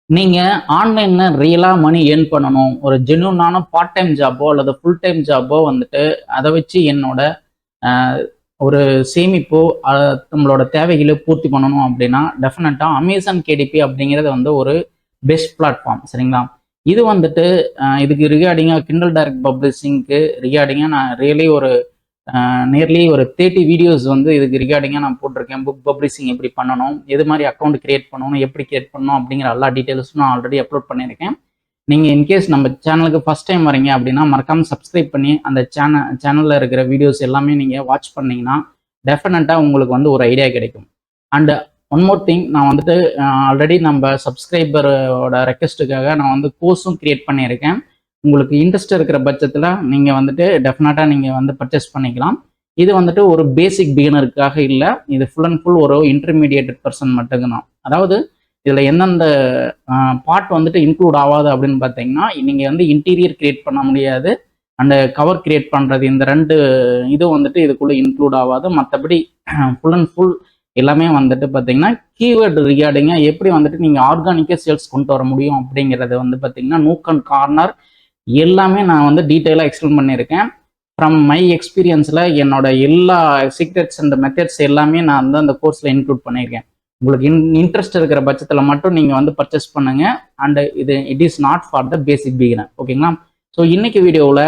நீங்க ஆன்லைன்ல ரியலா மணி ஏர்ன் பண்ணணும். ஒரு ஜென்யூனான பார்ட் டைம் ஜாப்போ அல்லது ஃபுல் டைம் ஜாப்போ வந்துட்டு அத வச்சு என்னோட அ ஒரு சேமிப்போ, நம்மளோட தேவைகள பூர்த்தி பண்ணணும் அப்படின்னா, டெஃபினட்டா Amazon KDP அப்படிங்கிறது வந்து ஒரு பெஸ்ட் பிளாட்ஃபார்ம் சரிங்களா? இது வந்துட்டு இதுக்கு ரிகார்டிங்கா Kindle டைரக்ட் பப்ளிஷிங்க்கு ரிகார்டிங்கா நான் ரியலி ஒரு நியர்லி ஒரு 30 வீடியோஸ் வந்து இதுக்கு ரிகார்டிங்கா நான் போட்டிருக்கேன். புக் பப்ளிஷிங் எப்படி பண்ணணும்? எது மாரி அக்கவுண்ட் கிரியேட் பண்ணணும்? எப்படி கிரியேட் பண்ணணும்? அப்படிங்கிற எல்லா டீட்டெயில்ஸும் நான் ஆல்ரெடி அப்லோட் பண்ணியிருக்கேன். நீங்க இன்கேஸ் நம்ம சேனலுக்கு ஃபர்ஸ்ட் டைம் வரீங்க அப்படின்னா, மறக்காம சப்ஸ்கிரைப் பண்ணி அந்த சேனல்ல இருக்கிற வீடியோஸ் எல்லாமே நீங்க வாட்ச் பண்ணீங்கன்னா, டெஃபினட்டா உங்களுக்கு வந்து ஒரு ஐடியா கிடைக்கும். அண்ட் ஒன் மோர் திங் நான் வந்துட்டு ஆல்ரெடி நம்ம சப்ஸ்கிரைபரோட ரெக்வெஸ்ட்டுக்காக நான் வந்து கோர்ஸும் கிரியேட் பண்ணியிருக்கேன். உங்களுக்கு இன்ட்ரெஸ்ட் இருக்கிற பட்சத்தில் நீங்கள் வந்துட்டு டெஃபினட்டாக நீங்கள் வந்து பர்ச்சேஸ் பண்ணிக்கலாம். இது வந்துட்டு ஒரு பேசிக் பிகினருக்காக இல்லை, இது ஃபுல் அண்ட் ஃபுல் ஒரு இன்டர்மீடியேட்டட் பர்சன் மட்டும்தான். அதாவது இதில் எந்தெந்த பார்ட் வந்துட்டு இன்க்ளூட் ஆகாது அப்படின்னு பார்த்தீங்கன்னா, நீங்கள் வந்து இன்டீரியர் கிரியேட் பண்ண முடியாது, அண்ட் கவர் கிரியேட் பண்ணுறது, இந்த ரெண்டு இதுவும் வந்துட்டு இதுக்குள்ளே இன்க்ளூட் ஆகாது. மற்றபடி ஃபுல் அண்ட் ஃபுல் எல்லாமே வந்துட்டு பார்த்தீங்கன்னா கீவேர்டு ரிகார்டிங்காக எப்படி வந்துட்டு நீங்கள் ஆர்கானிக்காக சேல்ஸ் கொண்டு வர முடியும் அப்படிங்கிறது வந்து பார்த்தீங்கன்னா நூக் அண்ட் கார்னர் எல்லாமே நான் வந்து டீட்டெயிலாக எக்ஸ்பிளைன் பண்ணியிருக்கேன். ஃப்ரம் மை எக்ஸ்பீரியன்ஸில் என்னோட எல்லா சீக்ரெட்ஸ் அண்ட் மெத்தட்ஸ் எல்லாமே நான் வந்து அந்த கோர்ஸில் இன்க்ளூட் பண்ணியிருக்கேன். உங்களுக்கு இன்ட்ரெஸ்ட் இருக்கிற பட்சத்தில் மட்டும் நீங்கள் வந்து பர்ச்சேஸ் பண்ணுங்க. And it is not for the basic beginner. ஓகேங்களா? ஸோ இன்னைக்கு வீடியோவில்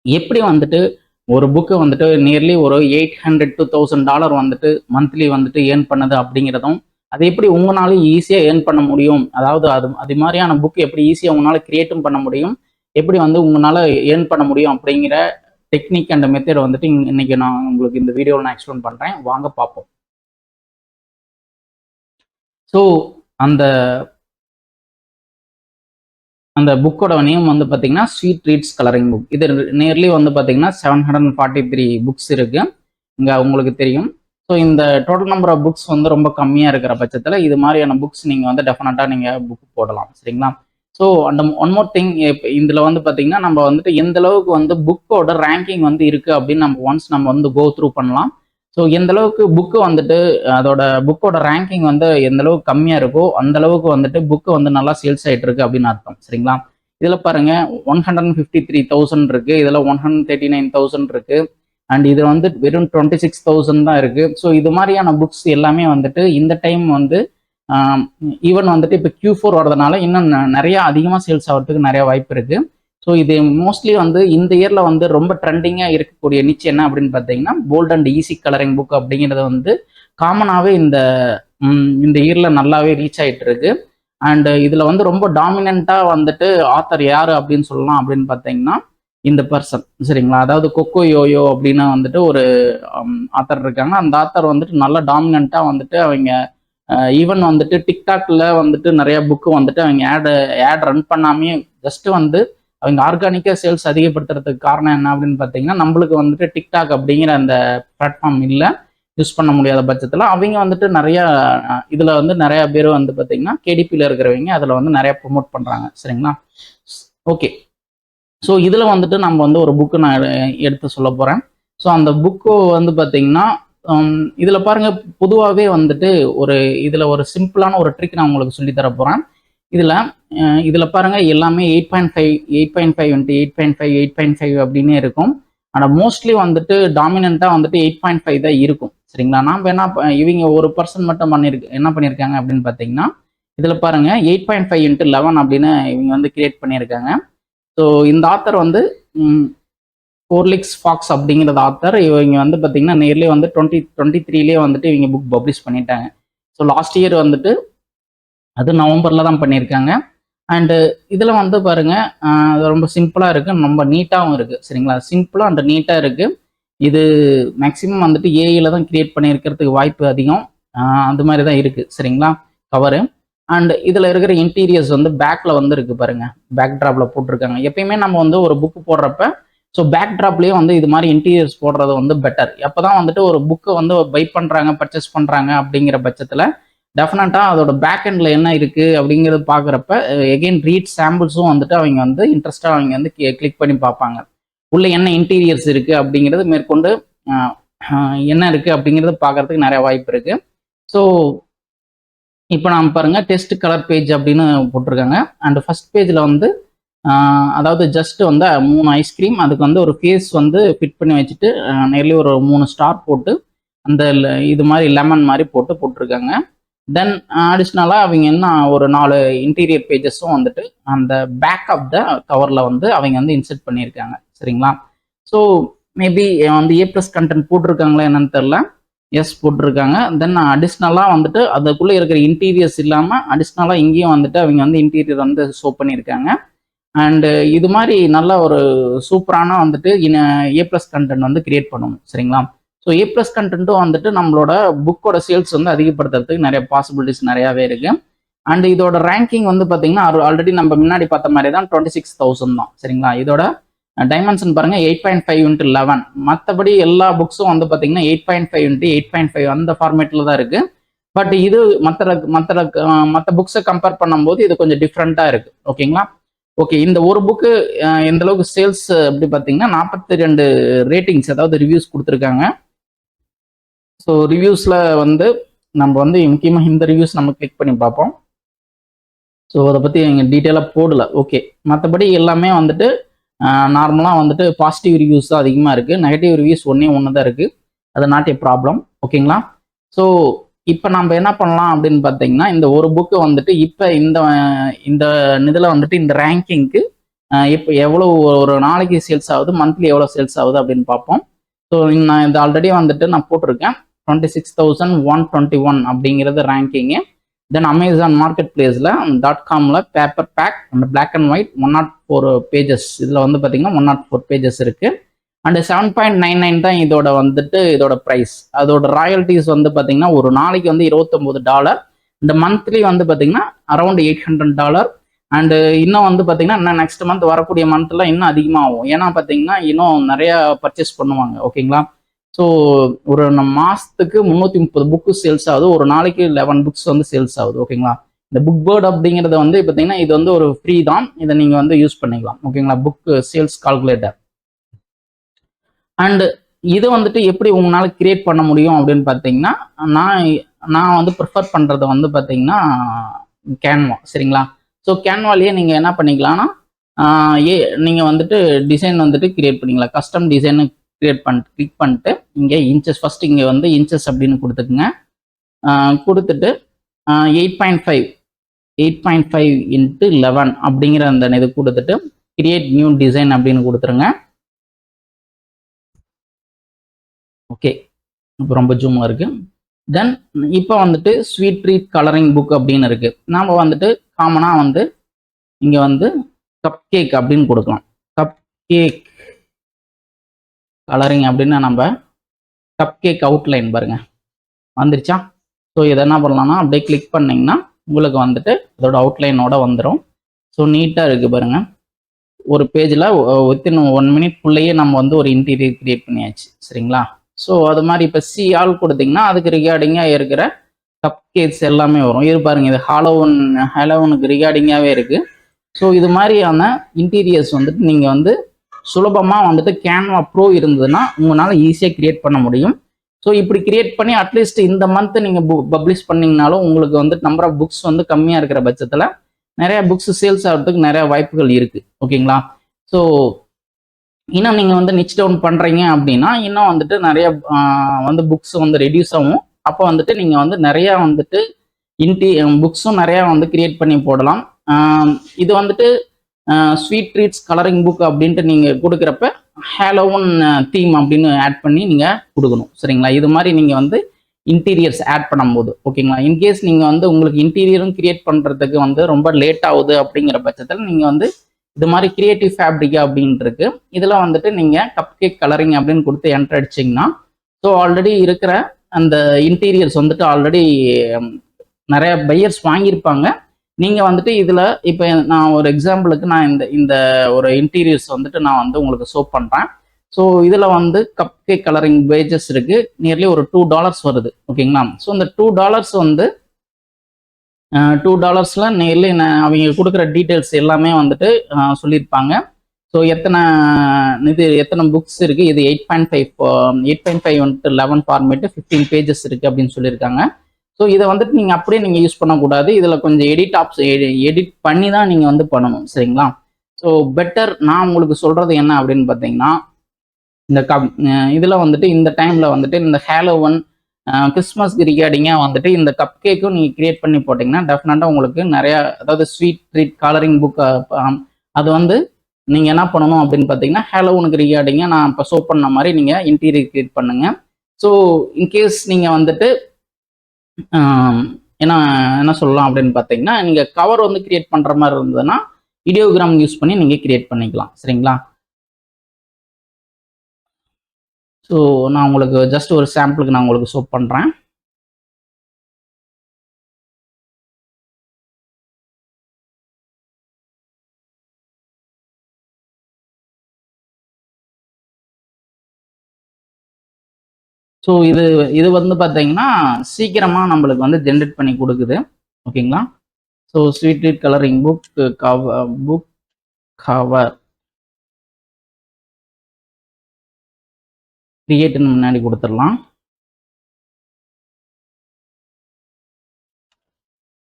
எப்படி வந்துட்டு ஒரு புக்கு வந்துட்டு நியர்லி ஒரு $800 to $1000 வந்துட்டு மந்த்லி வந்துட்டு ஏர்ன் பண்ணுது அப்படிங்கிறதும், அது எப்படி உங்களால ஈஸியாக ஏர்ன் பண்ண முடியும், அதாவது அது மாதிரியான புக் எப்படி ஈஸியாக உங்களால் கிரியேட்டும் பண்ண முடியும், எப்படி வந்து உங்களால் ஏர்ன் பண்ண முடியும் அப்படிங்கிற டெக்னிக் அண்ட் மெத்தட் வந்துட்டு இன்னைக்கு நான் உங்களுக்கு இந்த வீடியோவில் நான் எக்ஸ்பிளைன் பண்ணுறேன். வாங்க பார்ப்போம். ஸோ அந்த அந்த புக்கோட நேம் வந்து பார்த்தீங்கன்னா ஸ்வீட் ரீட்ஸ் கலரிங் புக். இது நியர்லி வந்து பார்த்தீங்கன்னா 743 புக்ஸ் இருக்கு இங்கே உங்களுக்கு தெரியும். ஸோ இந்த டோட்டல் நம்பர் ஆஃப் புக்ஸ் வந்து ரொம்ப கம்மியாக இருக்கிற பட்சத்தில் இது மாதிரியான புக்ஸ் நீங்கள் வந்து டெஃபினட்டாக நீங்கள் புக் போடலாம் சரிங்களா? ஸோ அந்த ஒன் மோர் திங், இதில் வந்து பார்த்தீங்கன்னா நம்ம வந்துட்டு எந்த அளவுக்கு வந்து புக்கோட ரேங்கிங் வந்து இருக்குது அப்படின்னு நம்ம வந்து கோ த்ரூ பண்ணலாம். ஸோ எந்த அளவுக்கு புக்கு வந்துட்டு அதோட புக்கோட ரேங்கிங் வந்து எந்த அளவுக்கு கம்மியாக இருக்கோ அந்த அளவுக்கு வந்துட்டு புக்கு வந்து நல்லா சேல்ஸ் ஆகிட்டு இருக்கு அப்படின்னு அர்த்தம் சரிங்களா? இதில் பாருங்க 153,000 இருக்கு, இதில் 139,000 இருக்கு, அண்ட் இது வந்து வெறும் 26,000 தான் இருக்கு. ஸோ இது மாதிரியான புக்ஸ் எல்லாமே வந்துட்டு இந்த டைம் வந்து ஈவன் வந்துட்டு இப்போ Q4 வரதுனால இன்னும் நிறைய அதிகமாக சேல்ஸ் ஆகிறதுக்கு நிறைய வாய்ப்பு இருக்கு. ஸோ இது மோஸ்ட்லி வந்து இந்த இயர்ல வந்து ரொம்ப ட்ரெண்டிங்காக இருக்கக்கூடிய நிச் என்ன அப்படின்னு பார்த்தீங்கன்னா bold and easy colouring book அப்படிங்கிறது வந்து காமனாகவே இந்த இயர்ல நல்லாவே ரீச் ஆகிட்டு இருக்கு. அண்ட் இதில் வந்து ரொம்ப டாமினண்ட்டாக வந்துட்டு ஆத்தர் யார் அப்படின்னு சொல்லலாம் அப்படின்னு பார்த்தீங்கன்னா இந்த பர்சன் சரிங்களா? அதாவது கொக்கோ யோயோ அப்படின்னு வந்துட்டு ஒரு ஆத்தர் இருக்காங்க. அந்த ஆத்தர் வந்துட்டு நல்ல டாமினண்ட்டாக வந்துட்டு அவங்க ஈவன் வந்துட்டு டிக்டாக்ல வந்துட்டு நிறைய புக்கு வந்துட்டு அவங்க ஆட் ரன் பண்ணாமே ஜஸ்ட் வந்து அவங்க ஆர்கானிக்காக சேல்ஸ் அதிகப்படுத்துறதுக்கு காரணம் என்ன அப்படின்னு பார்த்தீங்கன்னா, நம்மளுக்கு வந்துட்டு டிக்டாக் அப்படிங்கிற அந்த பிளாட்ஃபார்ம் இல்லை, யூஸ் பண்ண முடியாத பட்சத்தில் அவங்க வந்துட்டு நிறைய இதில் வந்து நிறைய பேர் வந்து பார்த்தீங்கன்னா கேடிபியில் இருக்கிறவங்க அதில் வந்து நிறைய ப்ரொமோட் பண்ணுறாங்க சரிங்களா? ஓகே. ஸோ இதில் வந்துட்டு நம்ம வந்து ஒரு புக்கு நான் எடுத்து சொல்ல போகிறேன். ஸோ அந்த புக்கு வந்து பார்த்தீங்கன்னா இதில் பாருங்க, பொதுவாகவே வந்துட்டு இதில் ஒரு சிம்பிளான ஒரு ட்ரிக் நான் உங்களுக்கு சொல்லி தர போகிறேன். இதில் பாருங்க எல்லாமே 8.5 8.5 × 8.5 8.5 அப்படின்னே இருக்கும். ஆனால் மோஸ்ட்லி வந்துட்டு டாமினண்ட்டாக வந்துட்டு 8.5 தான் இருக்கும் சரிங்களா? நாம் இவங்க ஒரு பர்சன் மட்டும் என்ன பண்ணியிருக்காங்க அப்படின்னு பார்த்தீங்கன்னா, இதில் பாருங்க 8.5 × 11 அப்படின்னு இவங்க வந்து கிரியேட் பண்ணியிருக்காங்க. ஸோ இந்த ஆத்தர் வந்து ஃபோர்லிக்ஸ் ஃபாக்ஸ் அப்படிங்கிறது ஆத்தர். இவங்க வந்து பார்த்தீங்கன்னா நியர்லி வந்து 2023 வந்துட்டு இவங்க புக் பப்ளிஷ் பண்ணிட்டாங்க. ஸோ லாஸ்ட் இயர் வந்துட்டு அது நவம்பரில் தான் பண்ணியிருக்காங்க. அண்டு இதில் வந்து பாருங்க அது ரொம்ப சிம்பிளாக இருக்குது, ரொம்ப நீட்டாகவும் இருக்குது சரிங்களா? சிம்பிளாக அண்ட் நீட்டாக இருக்குது. இது மேக்ஸிமம் வந்துட்டு ஏஐயில் தான் கிரியேட் பண்ணியிருக்கிறதுக்கு வாய்ப்பு அதிகம். அது மாதிரி தான் இருக்குது சரிங்களா கவரு. அண்ட் இதில் இருக்கிற இன்டீரியர்ஸ் வந்து பேக்கில் வந்து இருக்குது பாருங்க, பேக் ட்ராப்பில் போட்டிருக்காங்க. எப்பயுமே நம்ம வந்து ஒரு புக்கு போடுறப்ப ஸோ பேக் ட்ராப்லேயே வந்து இது மாதிரி இன்டீரியர்ஸ் போடுறது வந்து பெட்டர். எப்போ தான் வந்துட்டு ஒரு புக்கை வந்து பை பண்ணுறாங்க, பர்ச்சேஸ் பண்ணுறாங்க அப்படிங்கிற பட்சத்தில் டெஃபினட்டாக அதோட பேக் எண்டில் என்ன இருக்குது அப்படிங்கிறது பார்க்குறப்ப எகெயின் ரீட் சாம்பிள்ஸும் வந்துட்டு அவங்க வந்து இன்ட்ரெஸ்ட்டாக அவங்க வந்து கிளிக் பண்ணி பார்ப்பாங்க. உள்ள என்ன இன்டீரியர்ஸ் இருக்குது அப்படிங்கிறது மேற்கொண்டு என்ன இருக்குது அப்படிங்கிறது பார்க்கறதுக்கு நிறைய வாய்ப்பு இருக்குது. ஸோ இப்போ நாம் பாருங்க டெஸ்ட் கலர் பேஜ் அப்படின்னு போட்டிருக்காங்க. அண்ட் ஃபர்ஸ்ட் பேஜில் வந்து அதாவது ஜஸ்ட் வந்து 3 ஐஸ்கிரீம், அதுக்கு வந்து ஒரு ஃபேஸ் வந்து ஃபிட் பண்ணி வச்சுட்டு நேர்லி ஒரு 3 ஸ்டார் போட்டு அந்த இது மாதிரி லெமன் மாதிரி போட்டிருக்காங்க. தென் அடிஷ்னலாக அவங்க என்ன ஒரு 4 இன்டீரியர் பேஜஸும் வந்துட்டு அந்த பேக் ஆஃப் த கவரில் வந்து அவங்க வந்து இன்செர்ட் பண்ணியிருக்காங்க. சரிங்களா? ஸோ மேபி வந்து A+ கண்டென்ட் போட்டிருக்காங்களா என்னன்னு தெரில. எஸ் போட்டிருக்காங்க. தென் அடிஷ்னலாக வந்துட்டு அதுக்குள்ளே இருக்கிற இன்டீரியர்ஸ் இல்லாமல் அடிஷ்னலாக இங்கேயும் வந்துட்டு அவங்க வந்து இன்டீரியர் வந்து ஷோ பண்ணியிருக்காங்க. அண்டு இது மாதிரி நல்ல ஒரு சூப்பரான வந்துட்டு A+ கண்டென்ட் வந்து கிரியேட் பண்ணணும். சரிங்களா? ஸோ A+ கண்டென்ட்டும் வந்துட்டு நம்மளோட புக்கோட சேல்ஸ் வந்து அதிகப்படுத்துறதுக்கு நிறைய பாசிபிலிட்டிஸ் நிறையாவே இருக்கு. அண்ட் இதோட ரேங்கிங் வந்து பார்த்தீங்கன்னா ஆல்ரெடி நம்ம முன்னாடி பார்த்த மாதிரி தான் 26,000 தான். சரிங்களா? இதோட டைமென்ஷன் பாருங்க 8.5 × 11. மற்றபடி எல்லா புக்ஸும் வந்து பார்த்தீங்கன்னா 8.5 × 8.5 அந்த ஃபார்மேட்டில் தான் இருக்கு. பட் இது மற்ற புக்ஸை கம்பேர் பண்ணும்போது இது கொஞ்சம் டிஃப்ரெண்ட்டாக இருக்கு. ஓகேங்களா? ஓகே, இந்த ஒரு புக்கு எந்த அளவுக்கு சேல்ஸ் அப்படி பார்த்தீங்கன்னா 42 ரேட்டிங்ஸ், அதாவது ரிவ்யூஸ் கொடுத்துருக்காங்க. ஸோ ரிவ்யூஸில் வந்து நம்ம வந்து முக்கியமாக இந்த ரிவ்யூஸ் நம்ம கிளிக் பண்ணி பார்ப்போம். ஸோ அதை பற்றி எங்கள் டீட்டெயிலாக போடல. ஓகே, மற்றபடி எல்லாமே வந்துட்டு நார்மலாக வந்துட்டு பாசிட்டிவ் ரிவ்யூஸ் தான் அதிகமாக இருக்குது. நெகட்டிவ் ரிவ்யூஸ் ஒன்றே தான் இருக்குது. அது நாட் ஏ ப்ராப்ளம். ஓகேங்களா? ஸோ இப்போ நம்ம என்ன பண்ணலாம் அப்படின்னு பார்த்தீங்கன்னா, இந்த ஒரு புக்கு வந்துட்டு இப்போ இந்த இதில் வந்துட்டு இந்த ரேங்கிங்க்கு இப்போ எவ்வளோ ஒரு நாளைக்கு சேல்ஸ் ஆகுது, மந்த்லி எவ்வளோ சேல்ஸ் ஆகுது அப்படின்னு பார்ப்போம். ஸோ நான் இது ஆல்ரெடி வந்துட்டு நான் போட்டிருக்கேன் 26,121 அப்படிங்கிறது ரேங்கிங்கு. தென் அமேசான் மார்க்கெட் பிளேஸில் .comல paperback and black and white 104 pages. இதில் வந்து பார்த்தீங்கன்னா 104 பேஜஸ் இருக்கு. அண்ட் 7.99 தான் இதோட ப்ரைஸ். அதோட ராயல்ட்டிஸ் வந்து பார்த்தீங்கன்னா ஒரு நாளைக்கு வந்து $29. இந்த மந்த்லி வந்து பார்த்தீங்கன்னா அரௌண்ட் $800. அண்டு இன்னும் வந்து பார்த்தீங்கன்னா இன்னும் நெக்ஸ்ட் மந்த் வரக்கூடிய மந்த்லாம் இன்னும் அதிகமாகும். ஏன்னா பார்த்தீங்கன்னா இன்னும் நிறையா பர்ச்சேஸ் பண்ணுவாங்க. ஓகேங்களா? ஸோ ஒரு மாதத்துக்கு 330 புக்கு சேல்ஸ் ஆகுது. ஒரு நாளைக்கு 11 புக்ஸ் வந்து சேல்ஸ் ஆகுது. ஓகேங்களா? இந்த புக் பேர்ட் அப்படிங்கிறது வந்து பார்த்தீங்கன்னா இது வந்து ஒரு ஃப்ரீ தான். இதை நீங்கள் வந்து யூஸ் பண்ணிக்கலாம். ஓகேங்களா? Book sales calculator. அண்டு இது வந்துட்டு எப்படி உங்களால் கிரியேட் பண்ண முடியும் அப்படின்னு பார்த்தீங்கன்னா, நான் வந்து ப்ரிஃபர் பண்ணுறது வந்து பார்த்தீங்கன்னா கேன்வா. சரிங்களா? ஸோ கேன்வாலேயே நீங்கள் என்ன பண்ணிக்கலாம்னா நீங்கள் வந்துட்டு டிசைன் வந்துட்டு கிரியேட் பண்ணிக்கலாம். கஸ்டம் டிசைனு கிளிக் பண்ணிட்டு இங்கே இன்ச்சஸ் ஃபர்ஸ்ட் இங்கே வந்து இன்ச்சஸ் அப்படின்னு கொடுத்துக்குங்க. கொடுத்துட்டு 8.5 × 11 அப்படிங்கிற அந்த இது கொடுத்துட்டு கிரியேட் நியூ டிசைன் அப்படின்னு கொடுத்துருங்க. ஓகே, இப்போ ரொம்ப ஜூமாக இருக்கு. தென் இப்போ வந்துட்டு ஸ்வீட் ட்ரீட் கலரிங் புக் அப்படின்னு இருக்கு. நாம் வந்துட்டு காமனாக வந்து இங்கே வந்து கப் கேக் அப்படின்னு கொடுக்கலாம். கப் கேக் கலரிங் அப்படின்னு நம்ம கப் கேக் அவுட்லைன் பாருங்க வந்துருச்சா? ஸோ இதை என்ன பண்ணலாம்னா அப்படியே கிளிக் பண்ணிங்கன்னா உங்களுக்கு வந்துட்டு அதோட அவுட்லைனோட வந்துடும். ஸோ நீட்டாக இருக்குது பாருங்க. ஒரு பேஜில் வித்தின் 1 மினிட்குள்ளேயே நம்ம வந்து ஒரு இன்டீரியர் கிரியேட் பண்ணியாச்சு. சரிங்களா? ஸோ அது மாதிரி இப்போ ஆல் கொடுத்தீங்கன்னா அதுக்கு ரிகார்டிங்காக இருக்கிற கப் கேக்ஸ் எல்லாமே வரும். இது பாருங்க, இது ஹாலோவனுக்கு ரிகார்டிங்காகவே இருக்குது. ஸோ இது மாதிரியான இன்டீரியர்ஸ் வந்துட்டு நீங்கள் வந்து சுலபமாக வந்துட்டு கேன்வா ப்ரோ இருந்ததுன்னா உங்களால் ஈஸியாக கிரியேட் பண்ண முடியும். ஸோ இப்படி கிரியேட் பண்ணி அட்லீஸ்ட் இந்த மந்த் நீங்கள் பப்ளிஷ் பண்ணிங்கனாலும் உங்களுக்கு வந்து நம்பர் ஆஃப் புக்ஸ் வந்து கம்மியாக இருக்கிற பட்சத்தில் நிறைய புக்ஸ் சேல்ஸ் ஆகிறதுக்கு நிறைய வாய்ப்புகள் இருக்குது. ஓகேங்களா? ஸோ இன்னும் நீங்கள் வந்து நிச் டவுன் பண்ணுறீங்க அப்படின்னா இன்னும் வந்துட்டு நிறைய வந்து புக்ஸ் வந்து ரெடியூஸ் ஆகும். அப்போ வந்துட்டு நீங்கள் வந்து நிறையா வந்துட்டு புக்ஸும் நிறையா வந்து கிரியேட் பண்ணி போடலாம். இது வந்துட்டு ஸ்வீட் ட்ரீட்ஸ் கலரிங் புக் அப்படின்ட்டு நீங்கள் கொடுக்குறப்ப ஹாலோவன் தீம் அப்படின்னு ஆட் பண்ணி நீங்கள் கொடுக்கணும். சரிங்களா? இது மாதிரி நீங்கள் வந்து இன்டீரியர்ஸ் ஆட் பண்ணும்போது ஓகேங்களா? இன்கேஸ் நீங்கள் வந்து உங்களுக்கு இன்டீரியரும் கிரியேட் பண்ணுறதுக்கு வந்து ரொம்ப லேட் ஆகுது அப்படிங்கிற பட்சத்தில் நீங்கள் வந்து இது மாதிரி கிரியேட்டிவ் ஃபேப்ரிக்கா அப்படின்ட்டு இருக்கு. இதில் வந்துட்டு நீங்கள் கப் கேக் கலரிங் அப்படின்னு கொடுத்து என்டர் அடிச்சிங்கன்னா ஸோ ஆல்ரெடி இருக்கிற அந்த இன்டீரியர்ஸ் வந்துட்டு ஆல்ரெடி நிறைய பையர்ஸ் வாங்கியிருப்பாங்க. நீங்கள் வந்துட்டு இதில் இப்போ நான் ஒரு எக்ஸாம்பிளுக்கு நான் இந்த ஒரு இன்டீரியர்ஸ் வந்துட்டு நான் வந்து உங்களுக்கு ஷோ பண்ணுறேன். ஸோ இதில் வந்து கப் கேக் கலரிங் பேஜஸ் இருக்குது. நியர்லி ஒரு $2 வருது. ஓகேங்களா? ஸோ இந்த $2 வந்து $2 நியர்லி அவங்க கொடுக்குற டீட்டெயில்ஸ் எல்லாமே வந்துட்டு சொல்லியிருப்பாங்க. ஸோ எத்தனை புக்ஸ் இருக்குது, இது 8.5 × 11 ஃபார்மேட்டு 15 பேஜஸ் இருக்குது அப்படின்னு சொல்லியிருக்காங்க. ஸோ இதை வந்துட்டு நீங்கள் அப்படியே நீங்கள் யூஸ் பண்ணக்கூடாது. இதில் கொஞ்சம் எடிட் பண்ணி தான் நீங்கள் வந்து பண்ணணும், சரிங்களா? ஸோ பெட்டர் நான் உங்களுக்கு சொல்கிறது என்ன அப்படின்னு பார்த்தீங்கன்னா, இந்த இதில் வந்துட்டு இந்த டைமில் வந்துட்டு இந்த ஹாலோவன் கிறிஸ்மஸ்க்கு ரிகார்டிங்காக வந்துட்டு இந்த கப் கேக்கும் நீங்கள் கிரியேட் பண்ணி போட்டிங்கன்னா டெஃபினட்டாக உங்களுக்கு நிறையா, அதாவது ஸ்வீட் ட்ரீட் கலரிங் புக் அது வந்து நீங்கள் என்ன பண்ணணும் அப்படின்னு பார்த்தீங்கன்னா, ஹாலோவனுக்கு ரிகார்டிங்காக நான் இப்போ ஷோ பண்ண மாதிரி நீங்கள் இன்டீரியர் கிரியேட் பண்ணுங்கள். ஸோ இன்கேஸ் நீங்கள் வந்துட்டு என்ன சொல்லலாம் அப்படின்னு பார்த்தீங்கன்னா, நீங்கள் கவர் வந்து கிரியேட் பண்ணுற மாதிரி இருந்ததுன்னா இடியோகிராம் யூஸ் பண்ணி நீங்கள் கிரியேட் பண்ணிக்கலாம், சரிங்களா? ஸோ நான் உங்களுக்கு ஜஸ்ட் ஒரு சாம்பிளுக்கு நான் உங்களுக்கு ஷோ பண்ணுறேன். ஸோ இது வந்து பார்த்தீங்கன்னா சீக்கிரமாக நம்மளுக்கு வந்து ஜென்ரேட் பண்ணி கொடுக்குது, ஓகேங்களா? So sweet colouring book cover கிரியேட்னு முன்னாடி கொடுத்துடலாம்.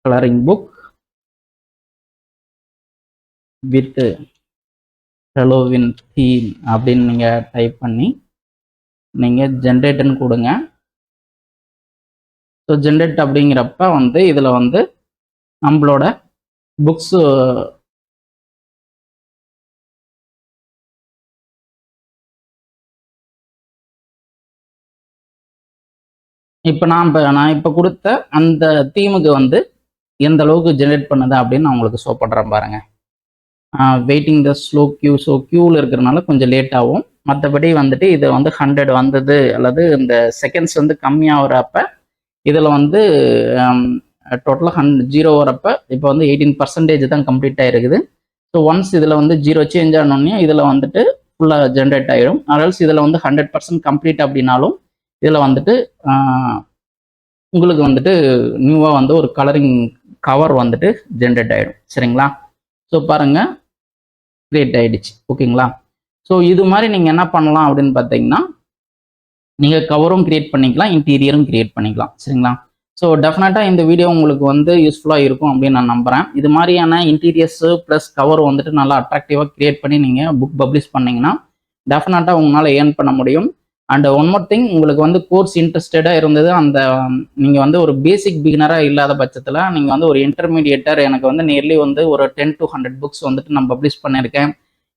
Colouring book with Halloween theme அப்படின்னு நீங்கள் டைப் பண்ணி நீங்கள் ஜென்ரேட்னு கொடுங்க. ஸோ ஜென்ரேட் அப்படிங்கிறப்ப வந்து இதில் வந்து நம்மளோட புக்ஸு இப்போ நான் இப்போ கொடுத்த அந்த தீமுக்கு வந்து எந்த அளவுக்கு ஜென்ரேட் பண்ணுது அப்படின்னு நான் உங்களுக்கு ஷோ பண்ணுறேன் பாருங்க. Waiting the slow queue. So கியூவில் இருக்கிறனால கொஞ்சம் லேட் ஆகும். மற்றபடி வந்துட்டு இது வந்து 100 வந்தது அல்லது இந்த செகண்ட்ஸ் வந்து கம்மியாகிறப்ப இதில் வந்து டோட்டலாக 0 வரப்போ இப்போ வந்து 18% தான் கம்ப்ளீட் ஆகிருக்குது. ஸோ ஒன்ஸ் இதில் வந்து 0 சேஞ்ச் ஆனோடனே இதில் வந்துட்டு ஃபுல்லாக ஜென்ரேட் ஆகிடும். அதனால்ஸ் இதில் வந்து 100% கம்ப்ளீட் அப்படின்னாலும் இதில் வந்துட்டு உங்களுக்கு வந்துட்டு நியூவாக வந்து ஒரு கலரிங் கவர் வந்துட்டு ஜென்ரேட் ஆகிடும், சரிங்களா? ஸோ பாருங்கள், கிரியேட் ஆகிடுச்சு, ஓகேங்களா? ஸோ இது மாதிரி நீங்கள் என்ன பண்ணலாம் அப்படின்னு பார்த்தீங்கன்னா, நீங்கள் கவரும் கிரியேட் பண்ணிக்கலாம், இன்டீரியரும் கிரியேட் பண்ணிக்கலாம், சரிங்களா? ஸோ டெஃபினட்டாக இந்த வீடியோ உங்களுக்கு வந்து யூஸ்ஃபுல்லாக இருக்கும் அப்படின்னு நான் நம்புகிறேன். இது மாதிரியான இன்டீரியர்ஸு ப்ளஸ் கவர் வந்துட்டு நல்லா அட்ராக்டிவாக கிரியேட் பண்ணி நீங்கள் புக் பப்ளிஷ் பண்ணிங்கன்னா டெஃபினட்டாக உங்களால் ஏர்ன் பண்ண முடியும். அண்ட் ஒன் மோர் திங், உங்களுக்கு வந்து கோர்ஸ் இன்ட்ரெஸ்டடாக இருந்தது, அந்த நீங்கள் வந்து ஒரு பேசிக் பிகினராக இல்லாத பட்சத்தில் நீங்கள் வந்து ஒரு இன்டர்மீடியேட்டர், எனக்கு வந்து நியர்லி வந்து ஒரு 10 to 100 புக்ஸ் வந்துட்டு நான் பப்ளிஷ் பண்ணியிருக்கேன்,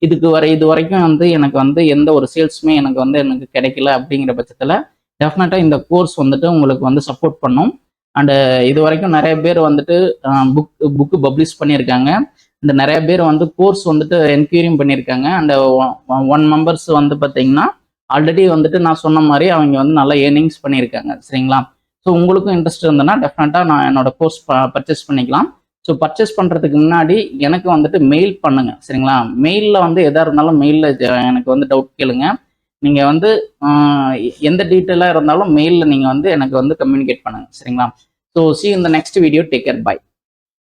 இது வரைக்கும் வந்து எனக்கு வந்து எந்த ஒரு சேல்ஸுமே எனக்கு கிடைக்கல அப்படிங்கிற பட்சத்தில் டெஃபினட்டாக இந்த கோர்ஸ் வந்துட்டு உங்களுக்கு வந்து சப்போர்ட் பண்ணும். அண்டு இது வரைக்கும் நிறைய பேர் வந்துட்டு புக்கு பப்ளிஷ் பண்ணியிருக்காங்க. இந்த நிறைய பேர் வந்து கோர்ஸ் வந்துட்டு என்கொயரியும் பண்ணியிருக்காங்க. அண்ட் 1 மெம்பர்ஸ் வந்து பார்த்தீங்கன்னா ஆல்ரெடி வந்துட்டு நான் சொன்ன மாதிரி அவங்க வந்து நல்லா ஏர்னிங்ஸ் பண்ணியிருக்காங்க, சரிங்களா? ஸோ உங்களுக்கும் இன்ட்ரெஸ்ட் இருந்ததுன்னா டெஃபினட்டாக நான் என்னோட கோர்ஸ் பர்ச்சேஸ் பண்ணிக்கலாம். ஸோ பர்ச்சேஸ் பண்ணுறதுக்கு முன்னாடி எனக்கு வந்துட்டு மெயில் பண்ணுங்க, சரிங்களா? மெயிலில் வந்து எதாக இருந்தாலும் மெயிலில் எனக்கு வந்து டவுட் கேளுங்க. நீங்கள் வந்து எந்த டீட்டெயிலாக இருந்தாலும் மெயிலில் நீங்கள் வந்து எனக்கு வந்து கம்யூனிகேட் பண்ணுங்க, சரிங்களா? So see you in the next video. Take care. Bye.